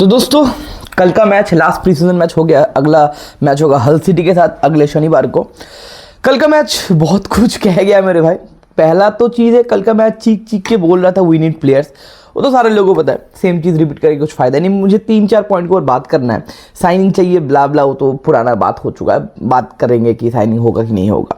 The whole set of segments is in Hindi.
तो दोस्तों कल का match last pre season match हो गया। अगला मैच होगा हल सिटी के साथ अगले शनिवार को। कल का मैच बहुत कुछ कह गया मेरे भाई। पहला तो चीज़ है, कल का मैच चीख चीख के बोल रहा था वी नीड प्लेयर्स। वो तो सारे लोगों को पता है, सेम चीज़ रिपीट करके कुछ फायदा नहीं। मुझे 3-4 पॉइंट को और बात करना है। साइनिंग चाहिए ब्ला ब्ला, वो तो पुराना बात हो चुका है। बात करेंगे कि साइनिंग होगा कि नहीं होगा।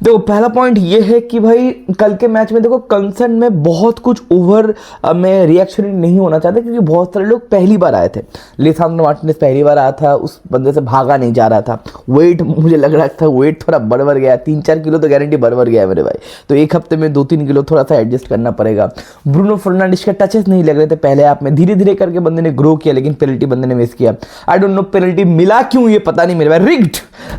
देखो पहला पॉइंट ये है कि भाई कल के मैच में देखो कंसर्न में बहुत कुछ ओवर में रिएक्शन नहीं होना चाहता, क्योंकि बहुत सारे लोग पहली बार आए थे। लिसांड्रो मार्टिनेज पहली बार आया था, उस बंदे से भागा नहीं जा रहा था। वेट मुझे लग रहा था वेट थोड़ा बढ़ गया, 3-4 किलो तो गारंटी बढ़ गया है मेरे भाई। तो एक हफ्ते में 2-3 किलो थोड़ा सा एडजस्ट करना पड़ेगा। ब्रूनो फर्नांडिस के टचेस नहीं लग रहे थे पहले आप में, धीरे धीरे करके बंदे ने ग्रो किया, लेकिन पेनल्टी बंदे ने मिस किया। आई डोंट नो पेनल्टी मिला क्यों, ये पता नहीं मेरे भाई।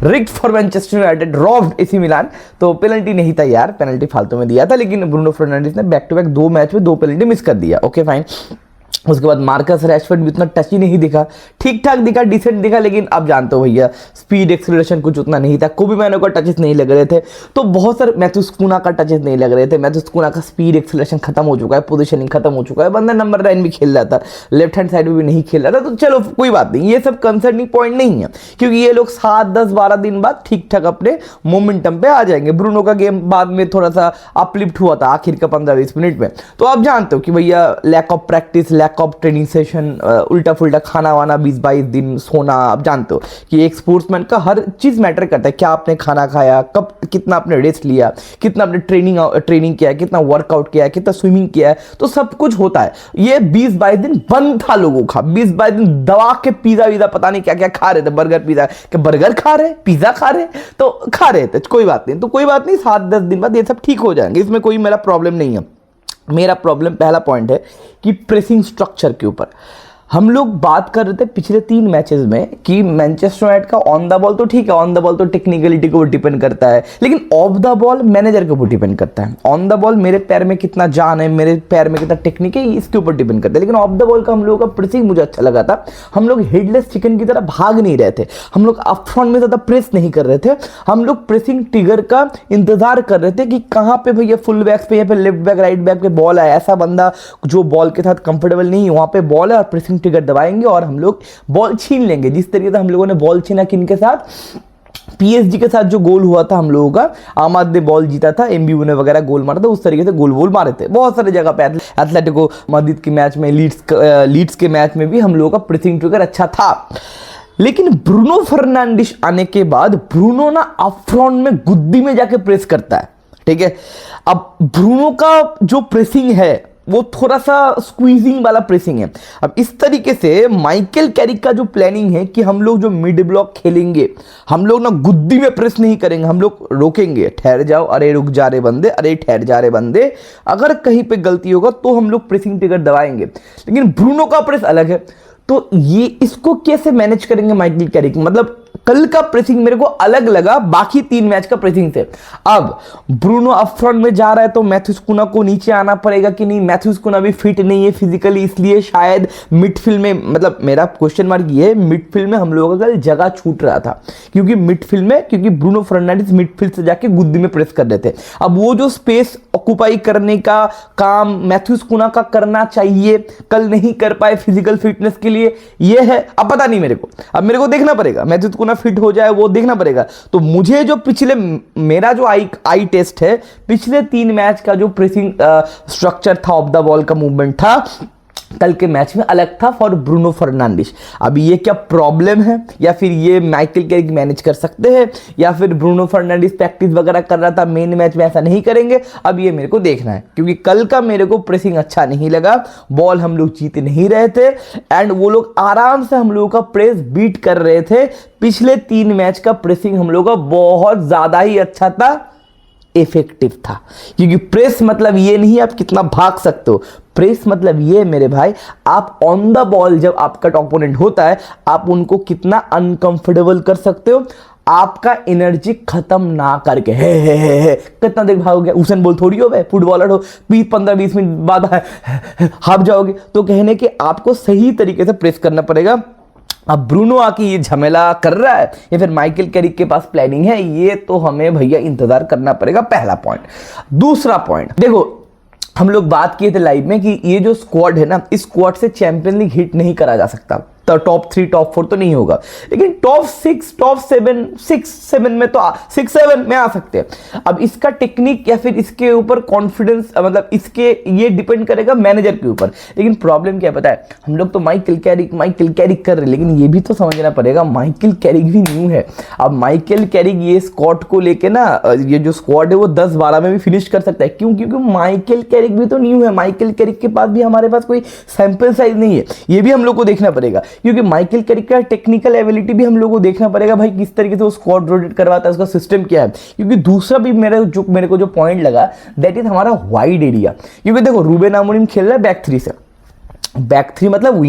Rigged for Manchester United, robbed AC Milan. तो पेनल्टी नहीं था यार, पेनल्टी फालतू में दिया था, लेकिन ब्रूनो फर्नांडिस ने बैक टू बैक 2 मैच में 2 पेनल्टी मिस कर दिया। Okay fine. उसके बाद मार्कस रैशफोर्ड भी उतना टच ही नहीं दिखा, ठीक ठाक दिखा, डिसेंट दिखा, लेकिन आप जानते हो भैया स्पीड एक्सेलरेशन कुछ उतना नहीं था। कोबी मैनो का टचेस नहीं लग रहे थे, तो बहुत सारे मैथ्यूस कूना का टचेस नहीं लग रहे थे। मैथ्यूस कूना का स्पीड एक्सेलरेशन खत्म हो चुका है, पोजीशनिंग खत्म हो चुका है। बंदा नंबर 9 भी खेल रहा था, लेफ्ट हैंड साइड में भी नहीं खेल रहा था। तो चलो कोई बात नहीं, ये सब कंसर्निंग पॉइंट नहीं है, क्योंकि ये लोग 7-10-12 दिन बाद ठीक ठाक अपने मोमेंटम पे आ जाएंगे। ब्रूनो का गेम बाद में थोड़ा सा अपलिफ्ट हुआ था आखिर का 15-20 मिनट में। तो आप जानते हो कि भैया lack of practice, lack of training session, उल्टा फुल्टा खाना वाना, 20-22 दिन सोना। आप जानते हो कि एक स्पोर्ट्समैन का हर चीज मैटर करता है। क्या आपने खाना खाया, कब, कितना आपने रेस्ट लिया, कितना आपने ट्रेनिंग किया, कितना वर्कआउट किया, कितना स्विमिंग किया है, तो सब कुछ होता है। ये 20-22 दिन बंद था लोगों का। 20-22 दिन दबा के पिज्जा वीजा पता नहीं क्या क्या खा रहे थे, बर्गर पिज्जा के, बर्गर खा रहे, पिज्जा खा रहे, तो खा रहे थे। कोई बात नहीं, तो कोई बात नहीं, 7-10 दिन बाद ये सब ठीक हो जाएंगे, इसमें कोई मेरा प्रॉब्लम नहीं है। मेरा प्रॉब्लम पहला पॉइंट है कि प्रेसिंग स्ट्रक्चर के ऊपर हम लोग बात कर रहे थे पिछले 3 मैचेस में कि मैनचेस्टर यूनाइटेड का ऑन द बॉल तो ठीक है, ऑन द बॉल तो टेक्निकलिटी के ऊपर डिपेंड करता है, लेकिन ऑफ द बॉल मैनेजर के ऊपर डिपेंड करता है। ऑन द बॉल मेरे पैर में कितना जान है, मेरे पैर में कितना टेक्निक है, इसके ऊपर डिपेंड करता है। लेकिन ऑफ द बॉल का हम लोगों का प्रेसिंग मुझे अच्छा लगा था। हम लोग हेडलेस चिकन की तरह भाग नहीं रहे थे, हम लोग अप फ्रंट में ज़्यादा प्रेस नहीं कर रहे थे। हम लोग प्रेसिंग ट्रिगर का इंतजार कर रहे थे कि कहाँ पे भैया फुल बैक्स पे या फिर लेफ्ट बैक राइट बैक पे बॉल है, ऐसा बंदा जो बॉल के साथ कंफर्टेबल नहीं है वहाँ पे बॉल है और प्रेसिंग ट्रिगर दबाएंगे और हम लोग बॉल छीन लेंगे। जिस तरीके से हम लोगों ने बॉल छीना किन के साथ, पीएसजी के साथ जो गोल हुआ था हम लोगों का, आमाद ने बॉल जीता था, एमबीयू ने वगैरह गोल मारा था, उस तरीके से गोल मारे थे बहुत सारे जगह पे। एथलेटिको माद्रिद के मैच में, लीड्स के मैच में भी हम लोगों का प्रेसिंग ट्रिगर अच्छा था। लेकिन ब्रूनो फर्नांडिस आने के बाद ब्रूनो ना अप फ्रंट में गुद्दी में जाके प्रेस करता है, ठीक है। अब ब्रूनो का जो प्रेसिंग है वो थोड़ा सा स्क्वीजिंग वाला प्रेसिंग है। अब इस तरीके से माइकल कैरिक का जो प्लानिंग है कि हम लोग जो मिड ब्लॉक खेलेंगे, हम लोग ना गुद्दी में प्रेस नहीं करेंगे, हम लोग रोकेंगे, ठहर जाओ, अरे रुक जा रहे बंदे, अरे ठहर जा रहे बंदे, अगर कहीं पे गलती होगा तो हम लोग प्रेसिंग ट्रिगर दबाएंगे। लेकिन ब्रूनो का प्रेस अलग है, तो ये इसको कैसे मैनेज करेंगे माइकल कैरिक? मतलब कल का प्रेसिंग मेरे को अलग लगा बाकी 3 मैच का प्रेसिंग से। अब ब्रूनो अप फ्रंट में जा रहा है तो मैथ्यूस कुना को नीचे आना पड़ेगा कि नहीं? मैथ्यूस कुना भी फिट नहीं है फिजिकली, इसलिए शायद मिडफील्ड में, मतलब मेरा क्वेश्चन मार्क ये है, मिडफील्ड में हम लोगों का जगह छूट रहा था, क्योंकि मिडफील्ड में, क्योंकि ब्रूनो फर्नांडिस मिडफील्ड से जाके गुद्दी में प्रेस कर रहे थे। अब वो जो स्पेस ऑक्यूपाई करने का काम मैथ्यूस कुना का करना चाहिए, कल नहीं कर पाए फिजिकल फिटनेस के लिए, ये है। अब पता नहीं मेरे को, अब मेरे को देखना पड़ेगा, मैथ्यूस कुना फिट हो जाए वो देखना पड़ेगा। तो मुझे जो पिछले, मेरा जो आई टेस्ट है, पिछले 3 मैच का जो प्रेसिंग स्ट्रक्चर था, ऑफ द बॉल का मूवमेंट था, कल के मैच में अलग था फॉर ब्रूनो फर्नांडिस। अभी ये क्या प्रॉब्लम है, या फिर ये माइकल कैरिक मैनेज कर सकते हैं, या फिर ब्रूनो फर्नांडिस प्रैक्टिस वगैरह कर रहा था, मेन मैच में ऐसा नहीं करेंगे? अब ये मेरे को देखना है, क्योंकि कल का मेरे को प्रेसिंग अच्छा नहीं लगा, बॉल हम लोग जीत नहीं रहे थे, एंड वो लोग आराम से हम लोगों का प्रेस बीट कर रहे थे। पिछले 3 मैच का प्रेसिंग हम लोगों का बहुत ज्यादा ही अच्छा था, इफेक्टिव था। क्योंकि प्रेस मतलब ये नहीं आप कितना भाग सकते हो, प्रेस मतलब ये मेरे भाई, आप ऑन द बॉल जब आपका ओपोनेंट होता है, आप उनको कितना अनकंफर्टेबल कर सकते हो, आपका एनर्जी खत्म ना करके। हे कितना देर भागोगे? उसेन बोल्ट थोड़ी हो भाई, फुटबॉलर हो, 15-20 मिनट बाद हाफ जाओगे। तो कहने के आपको सही तरीके से प्रेस करना पड़ेगा। अब ब्रूनो आके ये झमेला कर रहा है या फिर माइकल कैरिक के पास प्लानिंग है, ये तो हमें भैया इंतजार करना पड़ेगा। पहला पॉइंट। दूसरा पॉइंट देखो, हम लोग बात किए थे लाइव में कि ये जो स्क्वाड है ना, इस स्क्वाड से चैंपियन लीग हिट नहीं करा जा सकता, तो टॉप 3 टॉप 4 तो नहीं होगा, लेकिन टॉप 6 टॉप 7 में तो 6-7 में आ सकते हैं। अब इसका टेक्निक या फिर इसके ऊपर कॉन्फिडेंस, मतलब इसके ये डिपेंड करेगा मैनेजर के ऊपर। लेकिन प्रॉब्लम क्या पता है, हम लोग तो माइकल कैरिक कर रहे हैं, लेकिन ये भी तो समझना पड़ेगा माइकल कैरिक भी न्यू है। अब माइकल कैरिक ये स्क्वाड को लेके ना, ये जो स्क्वाड है वो 10-12 में भी फिनिश कर सकता है। क्यों? क्योंकि माइकल कैरिक भी तो न्यू है, माइकल कैरिक के पास भी हमारे पास कोई सैंपल साइज नहीं है, ये भी हम लोग को देखना पड़ेगा। क्योंकि माइकल कैरिक का टेक्निकल एबिलिटी भी हम लोगों को देखना पड़ेगा भाई, किस तरीके से वो स्क्वाड रोटेट करवाता है, उसका सिस्टम क्या है। क्योंकि दूसरा भी मेरे को जो पॉइंट लगा, दैट इज हमारा वाइड एरिया। क्योंकि देखो रूबेन अमोरिम खेल रहा है बैक 3 से, बैक 3 मतलब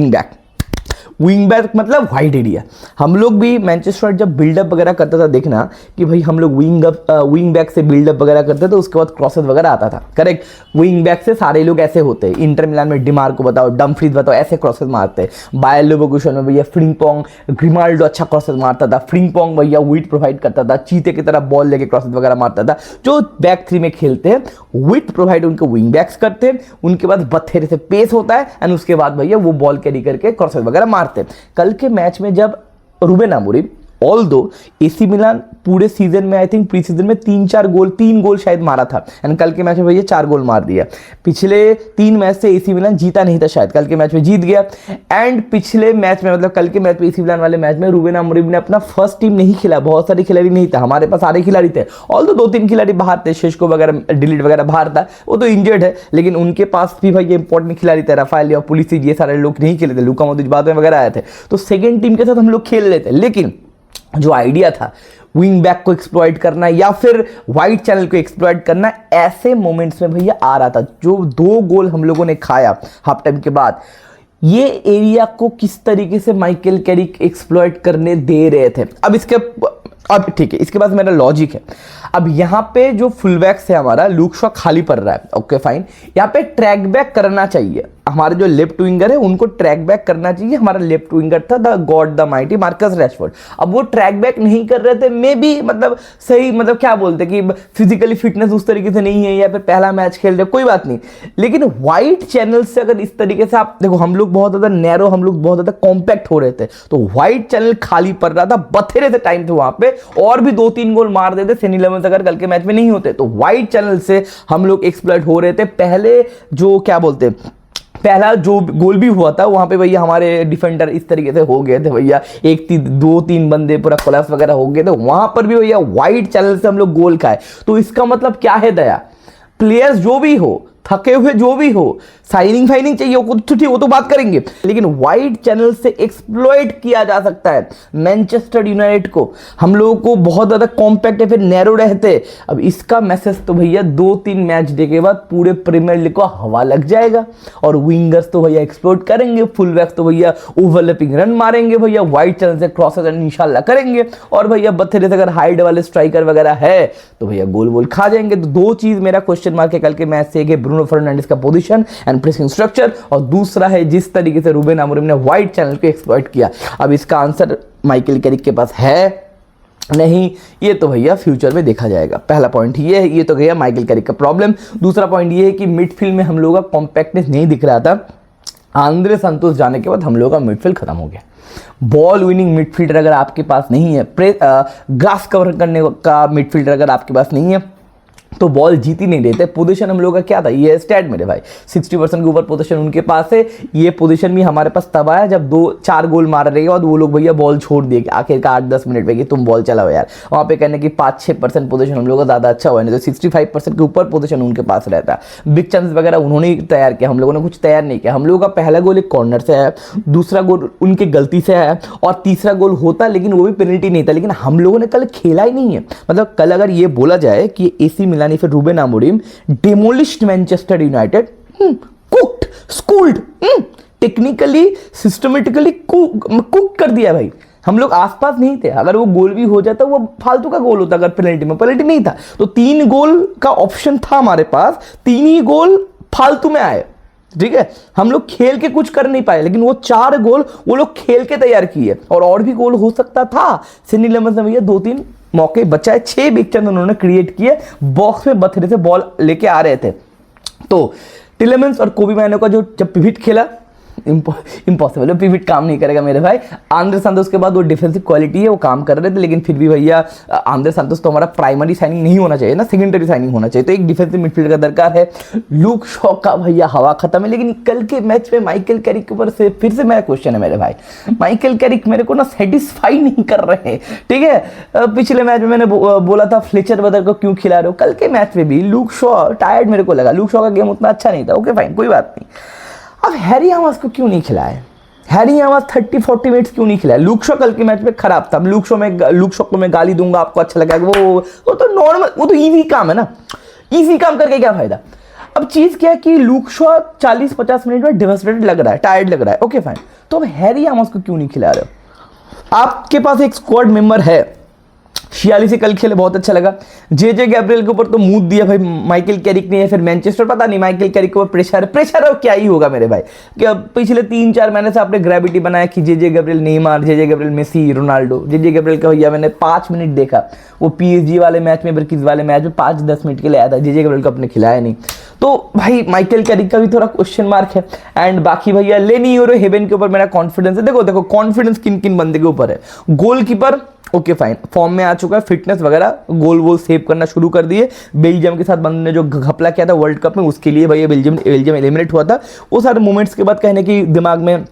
विंग बैक मतलब वाइड एरिया। हम लोग भी मैनचेस्टर जब बिल्डअप वगैरह करता था, देखना कि भाई हम लोग विंग बैक से बिल्डअप वगैरह करते थे, उसके बाद क्रॉसेस वगैरह आता था, करेक्ट। विंग बैक से सारे लोग ऐसे होते हैं, इंटर मिलान में डिमार्को बताओ, डमफ्रीज बताओ, ऐसे क्रॉसेस मारते हैं। बायर लेवरकुसेन में भैया फ्रिंपोंग, ग्रिमाल्डो अच्छा क्रॉसेस मारता था, फ्रिंपोंग भैया विट प्रोवाइड करता था, चीते की तरह बॉल लेके क्रॉसेस वगैरह मारता था। जो बैक 3 में खेलते हैं विट प्रोवाइड उनके विंग बैक्स करते हैं, उनके बाद बथेरे से पेस होता है, एंड उसके बाद भैया वो बॉल कैरी करके क्रॉसेस वगैरह मारते। कल के मैच में जब Ruben Amorim, although AC Milan पूरे सीजन में आई थिंक प्री सीजन में 3 गोल शायद मारा था, एंड कल के मैच में भैया 4 गोल मार दिया। पिछले 3 मैच से एसी मिलान जीता नहीं था, शायद कल के मैच में जीत गया। एंड पिछले मैच में, मतलब कल के मैच में, एसी मिलान वाले मैच में रूबेन अमोरिम ने अपना फर्स्ट टीम नहीं खेला, बहुत सारे खिलाड़ी नहीं था, हमारे पास सारे खिलाड़ी थे, ऑल्दो 2-3 खिलाड़ी बाहर थे, शेष्को वगैरह, डिलीट वगैरह बाहर था, वो तो इंजर्ड है, लेकिन उनके पास भी भाई इंपॉर्टेंट खिलाड़ी थे, राफेल या पुलिसिच, ये सारे लोग नहीं खेले थे, लुका मोद्रिच बाद में वगैरह आए थे, तो सेकेंड टीम के साथ हम लोग खेल रहे थे। लेकिन जो आइडिया था विंग बैक को एक्सप्लॉइट करना या फिर वाइड चैनल को एक्सप्लॉइट करना, ऐसे मोमेंट्स में भैया आ रहा था। जो 2 गोल हम लोगों ने खाया हाफ टाइम के बाद, ये एरिया को किस तरीके से माइकल कैरिक एक्सप्लॉइट करने दे रहे थे। अब ठीक है, इसके बाद मेरा लॉजिक है। अब यहाँ पे जो फुल बैक से हमारा लूक शॉ खाली पड़ रहा है, ओके फाइन, यहाँ पे ट्रैक बैक करना चाहिए। हमारे जो लेफ्ट विंगर है उनको ट्रैक बैक करना चाहिए। हमारा लेफ्ट विंगर था the God the mighty Marcus Rashford. अब वो ट्रैक बैक नहीं कर रहे थे, मे बी मतलब सही, मतलब क्या बोलते कि फिजिकली फिटनेस उस तरीके से नहीं है या फिर पहला मैच खेल रहे, कोई बात नहीं। लेकिन वाइड चैनल से अगर इस तरीके से आप देखो, हम लोग बहुत ज्यादा नैरो, हम लोग बहुत ज्यादा कॉम्पैक्ट हो रहे थे, तो वाइड चैनल खाली पड़ रहा था, बथेरे से टाइम थे वहां पे, और भी 2-3 गोल मार देते सेनी लेवंस अगर कल के मैच में नहीं होते। तो वाइड चैनल से हम लोग एक्सप्लॉइट हो रहे थे। पहले जो क्या बोलते, पहला जो गोल भी हुआ था वहां पे भैया हमारे डिफेंडर इस तरीके से हो गए थे भैया, 2-3 बंदे पूरा कोलैप्स वगैरह हो गए थे, वहां पर भी भैया वाइड चैनल से हम लोग गोल खाए। तो इसका मतलब क्या है दया, प्लेयर्स जो भी हो, थके हुए जो भी हो, साइनिंग फाइनिंग चाहिए वो तो ठीक, वो तो बात करेंगे, लेकिन वाइड चैनल से एक्सप्लॉइट किया जा सकता है। मैनचेस्टर यूनाइटेड को, हम लोगों को बहुत ज्यादा कॉम्पैक्ट है, फिर नैरो रहते। अब इसका मैसेज तो भैया 2-3 मैच डे के बाद पूरे प्रीमियर लीग को हवा लग जाएगा, और विंगर्स तो भैया एक्सप्लोर करेंगे, फुल बैक तो भैया ओवरलैपिंग रन मारेंगे भैया, वाइड चैनल से क्रॉसेस इंशाल्लाह करेंगे, और भैया बथेरे से अगर हाइड वाले स्ट्राइकर वगैरह है तो भैया गोल वोल खा जाएंगे। तो 2 चीज मेरा क्वेश्चन मार्क है कल के मैच से, ब्रूनो फर्नांडिस का पोजीशन एंड प्रेसिंग स्ट्रक्चर, और दूसरा है जिस तरीके से रूबेन अमोरिम ने वाइड चैनल को एक्सप्लॉइट किया। अब इसका आंसर माइकल कैरिक के पास है नहीं, ये तो भैया फ्यूचर में देखा जाएगा। पहला पॉइंट ये है, ये तो गया माइकल कैरिक का प्रॉब्लम। दूसरा पॉइंट ये है कि मिडफील्ड में हम लोगों का कॉम्पैक्टनेस नहीं दिख रहा था। आंद्रे संतोष जाने के बाद हम लोगों का मिडफील्ड खत्म हो गया। बॉल विनिंग मिडफील्डर अगर आपके पास नहीं है, ग्रास कवर करने का मिडफील्डर अगर आपके पास नहीं है, तो बॉल जीत ही नहीं देते। पोजीशन हम लोगों का क्या था, ये स्टैट मेरे भाई 60% के ऊपर पोजीशन उनके पास है। ये पोजीशन भी हमारे पास तब आया जब 2-4 गोल मार रहे और वो लोग भैया बॉल छोड़ दिए आखिर का 8-10 मिनट में कि तुम बॉल चलाओ यार। वहां पे कहने की 5-6% पोजीशन हम लोग का ज्यादा अच्छा हुआ, नहीं तो 65% के ऊपर पोजीशन उनके पास रहता। बिग चांस वगैरह उन्होंने ही तैयार किया, हम लोगों ने कुछ तैयार नहीं किया। हम लोगों का पहला गोल एक कॉर्नर से आया, दूसरा गोल उनकी गलती से आया, और तीसरा गोल होता लेकिन वो भी पेनल्टी नहीं था। लेकिन हम लोगों ने कल खेला ही नहीं है। मतलब कल अगर ये बोला जाए कि एसी मिलान फिर Ruben Amorim demolished Manchester United, cooked, schooled, technically systematically cook कर दिया भाई। हम लोग आसपास नहीं थे, अगर वो गोल भी हो जाता वो फालतू का गोल होता। अगर पेनल्टी में पेनल्टी नहीं था तो 3 गोल का ऑप्शन था हमारे पास, 3 ही गोल फालतू में आए। ठीक है, हम लोग खेल के कुछ कर नहीं पाए, लेकिन वो 4 गोल वो लोग खेल के तैयार किए, और भी गोल हो सकता था। सिडनी लेमंस ने भैया 2-3 मौके बचाए, 6 बिग चांस उन्होंने क्रिएट किए, बॉक्स में बथरे से बॉल लेके आ रहे थे। तो टिलेमेंस और कोबी मैनो का जो जब पिविट खेला इम्पॉसिबल है, पिविट काम नहीं करेगा मेरे भाई। आंद्रे संतोष के बाद वो डिफेंसिव क्वालिटी है, वो काम कर रहे थे, लेकिन फिर भी भैया आंद्रे संतोष तो हमारा प्राइमरी साइनिंग नहीं होना चाहिए ना, सेकेंडरी साइनिंग होना चाहिए। तो एक डिफेंसिव मिडफील्ड का दरकार है। लूक शॉ का भैया हवा खत्म है, लेकिन कल के मैच में माइकल कैरिक के ऊपर से फिर से मेरा क्वेश्चन है मेरे भाई, माइकल कैरिक मेरे को ना सेटिस्फाई नहीं कर रहे हैं, ठीक है। पिछले मैच में मैंने बोला था फ्लेचर ब्रदर को क्यों खिला रहे हो, कल के मैच में भी लूक शॉ टायर्ड मेरे को लगा, लूक शॉ का गेम उतना अच्छा नहीं था, ओके फाइन कोई बात नहीं। अब हैरी हामर्स को क्यों नहीं खिलाया, हैरी हामर्स 30-40 मिनट्स क्यों नहीं खिलाया। लूक शॉ कल के मैच में खराब था। लूक शॉ को मैं गाली दूंगा, आपको अच्छा लगेगा, वो तो नॉर्मल, वो तो इजी काम है ना, इजी काम करके क्या फायदा। अब चीज क्या है कि लूक शॉ 40-50 मिनट में डिवास्टेटेड लग रहा है, टायर्ड लग रहा है, ओके फाइन। तो अब हैरी हामर्स को क्यों नहीं खिला रहे हो। आपके पास एक स्क्वाड मेंबर है, 46 से कल खेले, बहुत अच्छा लगा। जे गैब्रियल के ऊपर तो मूड दिया भाई माइकल कैरिक ने, फिर मैनचेस्टर, पता नहीं माइकल कैरिक के ऊपर प्रेशर और क्या ही होगा मेरे भाई। क्या पिछले 3-4 महीने से आपने ग्रेविटी बनाया कि जे गैब्रियल नेमार, जे गैब्रियल मेसी, रोनाल्डो। जे गैब्रियल का भैया मैंने 5 मिनट देखा, वो PSG वाले मैच में, बर्किज वाले मैच में 5-10 मिनट के लिए आया था, जे गैब्रियल को अपने खिलाया नहीं। तो भाई माइकल कैरिक का भी थोड़ा क्वेश्चन मार्क है। एंड बाकी भैया लेनी यूरो हेबन के ऊपर मेरा कॉन्फिडेंस है। देखो कॉन्फिडेंस किन किन बंदे के ऊपर है। गोलकीपर ओके फाइन, फॉर्म में आ चुका है, फिटनेस वगैरह, गोल सेव करना शुरू कर दिए। बेल्जियम के साथ बंदे ने जो घपला किया था वर्ल्ड कप में, उसके लिए भैया बेल्जियम एलिमिनेट हुआ था। वो सारे मोमेंट्स के बाद कहने की दिमाग में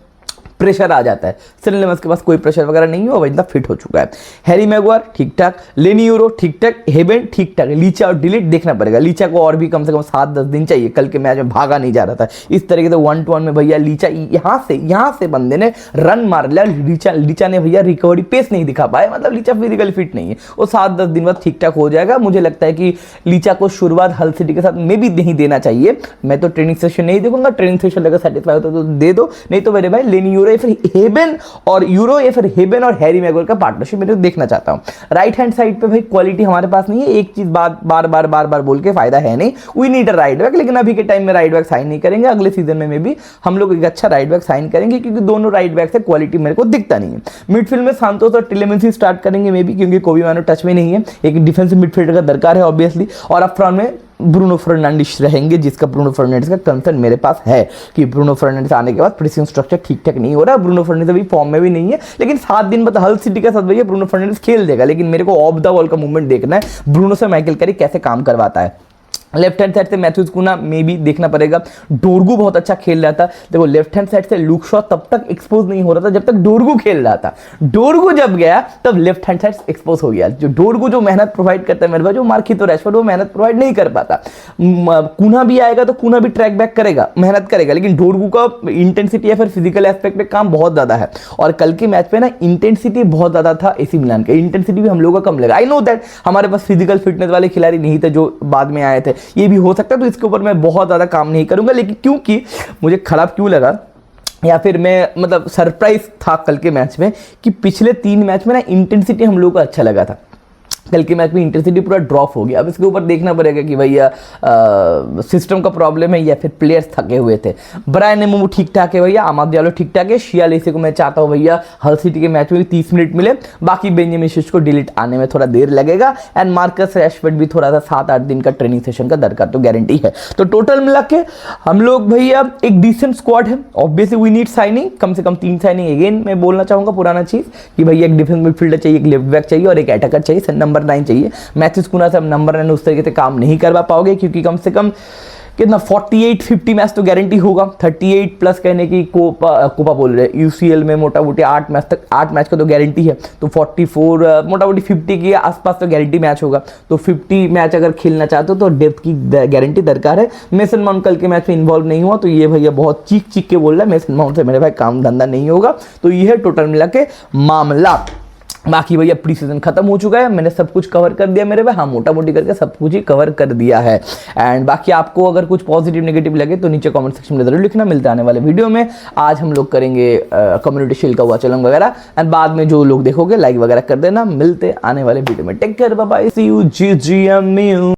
प्रेशर आ जाता है। सिरिल लेमन्स के पास कोई प्रेशर वगैरह नहीं है, वो इतना फिट हो चुका है। हैरी मैगवायर ठीक ठाक, लेनी यूरो ठीक ठाक, हेबन ठीक ठाक, लीचा और डिलीट देखना पड़ेगा। लीचा को और भी कम से कम 7-10 दिन चाहिए, कल के मैच में भागा नहीं जा रहा था इस तरीके से 1-to-1 में भैया। लीचा यहाँ से बंदे ने रन मार लिया, लीचा ने भैया रिकवरी पेस नहीं दिखा पाए, मतलब लीचा फिजिकली फिट नहीं है। वो 7-10 दिन बाद ठीक ठाक हो जाएगा। मुझे लगता है कि लीचा को शुरुआत हल सिटी के साथ में भी नहीं देना चाहिए। मैं तो ट्रेनिंग सेशन नहीं देखूंगा, ट्रेनिंग सेशन अगर सेटिस्फाई होता तो दे दो, नहीं तो मेरे भाई लेनी यूरो या फिर हेबन और यूरो या फिर हेबन और हैरी मैगवायर का पार्टनरशिप मैं देखना चाहता हूं। राइट हैंड साइड पे भाई क्वालिटी हमारे पास नहीं है, एक चीज बार बार बोल के फायदा है नहीं, we need a right back. लेकिन अभी के टाइम में राइट बैक साइन नहीं करेंगे, अगले सीजन में भी हम लोग एक अच्छा राइट बैक साइन करेंगे, क्योंकि दोनों राइट बैक से क्वालिटी मेरे को दिखता नहीं है। मिडफील्ड में सांतोस और टिलेमेंस ही स्टार्ट करेंगे मे बी, क्योंकि कोबी मैनो टच में नहीं है, एक डिफेंसिव मिडफील्डर का दरकार है ऑब्वियसली। और अप फ्रंट में ब्रूनो फर्नांडिस रहेंगे, जिसका ब्रूनो फर्नांडिस का कंसर्न मेरे पास है कि ब्रूनो फर्नांडिस आने के बाद प्रेसिंग स्ट्रक्चर ठीक ठाक नहीं हो रहा। ब्रूनो फर्नांडिस अभी फॉर्म में भी नहीं है, लेकिन 7 दिन बाद हल सिटी के साथ भैया ब्रूनो फर्नांडिस खेल देगा। लेकिन मेरे को ऑफ द बॉल का मूवमेंट देखना है, ब्रूनो से माइकल कैरिक कैसे काम करवाता है। लेफ्ट हैंड साइड से मैथ्यूज कुना में भी देखना पड़ेगा। डोरगू बहुत अच्छा खेल रहा था। देखो लेफ्ट हैंड साइड से लूक शॉ तब तक एक्सपोज नहीं हो रहा था जब तक डोरगू खेल रहा था। डोरगू जब गया तब लेफ्ट हैंड साइड एक्सपोज हो गया। जो डोरगू जो मेहनत प्रोवाइड करता है मेरे भाई, जो मार्कितो रैशफोर्ड वो मेहनत प्रोवाइड नहीं कर पाता। कुना भी आएगा तो कुना भी ट्रैक बैक करेगा, मेहनत करेगा, लेकिन डोरगू का इंटेंसिटी या फिर फिजिकल एस्पेक्ट पे काम बहुत ज्यादा है। और कल के मैच में ना इंटेंसिटी बहुत ज्यादा था एसी मिलान का, इंटेंसिटी भी हम लोगों का कम लगा। आई नो दैट हमारे पास फिजिकल फिटनेस वाले खिलाड़ी नहीं थे जो बाद में आए थे, ये भी हो सकता है। तो इसके ऊपर मैं बहुत ज़्यादा काम नहीं करूंगा, लेकिन क्योंकि मुझे खराब क्यों लगा या फिर मैं मतलब सरप्राइज था कल के मैच में कि पिछले 3 मैच में ना इंटेंसिटी हम लोगों को अच्छा लगा था। कल के मैच में इंटेंसिटी पूरा ड्रॉप हो गया। अब इसके ऊपर देखना पड़ेगा कि भैया सिस्टम का प्रॉब्लम है या फिर प्लेयर्स थके हुए थे। ब्रायन एम्बूमो ठीक ठाक है भैया, आमाद डियालो ठीक ठाक है। 46 को मैं चाहता हूँ भैया हल सिटी के मैच में भी 30 मिनट मिले। बाकी बेंजामिन शेशको डिलीट आने में थोड़ा देर लगेगा। एंड मार्कस रैशफोर्ड भी थोड़ा सा 7-8 दिन का ट्रेनिंग सेशन का दरकार तो गारंटी है। तो टोटल मिला के हम लोग भैया एक डिसेंट स्क्वाड है। ऑब्वियसली वी नीड साइनिंग, कम से कम 3 साइनिंग। अगेन मैं बोलना चाहूंगा पुराना चीज कि भैया एक डिफेंस मिडफील्डर चाहिए, एक लेफ्ट बैक चाहिए और एक अटैकर चाहिए, नंबर 9 चाहिए। मैथ्यूज कुना से हम नंबर 9 उस तरीके से काम नहीं करवा पाओगे, क्योंकि कम से कम कितना 48-50 मैच तो गारंटी होगा। 38 प्लस कहने की कोपा बोल रहे यूसीएल में मोटा मोटी 8 मैच का तो गारंटी है। तो 44 मोटा मोटी 50 के आसपास तो गारंटी मैच होगा। तो 50 मैच अगर खेलना चाहते हो तो डेप्थ की गारंटी दरकार है। मेसन माउंट कल के मैच में इन्वॉल्व नहीं हुआ, तो ये भैया बहुत चीख के बोल रहा है मेसन माउंट से मेरे भाई काम धंधा नहीं होगा। तो ये है टोटल मिला के मामला। बाकी भैया प्री सीजन खत्म हो चुका है, मैंने सब कुछ कवर कर दिया मेरे भाई। हाँ मोटा मोटी करके सब कुछ ही कवर कर दिया है। एंड बाकी आपको अगर कुछ पॉजिटिव नेगेटिव लगे तो नीचे कमेंट सेक्शन में जरूर लिखना। मिलते आने वाले वीडियो में। आज हम लोग करेंगे कम्युनिटी शील्ड का हुआ चलन वगैरह, एंड बाद में जो लोग देखोगे लाइक वगैरह कर देना। मिलते आने वाले वीडियो में। Take care, bye bye, see you, G G M you.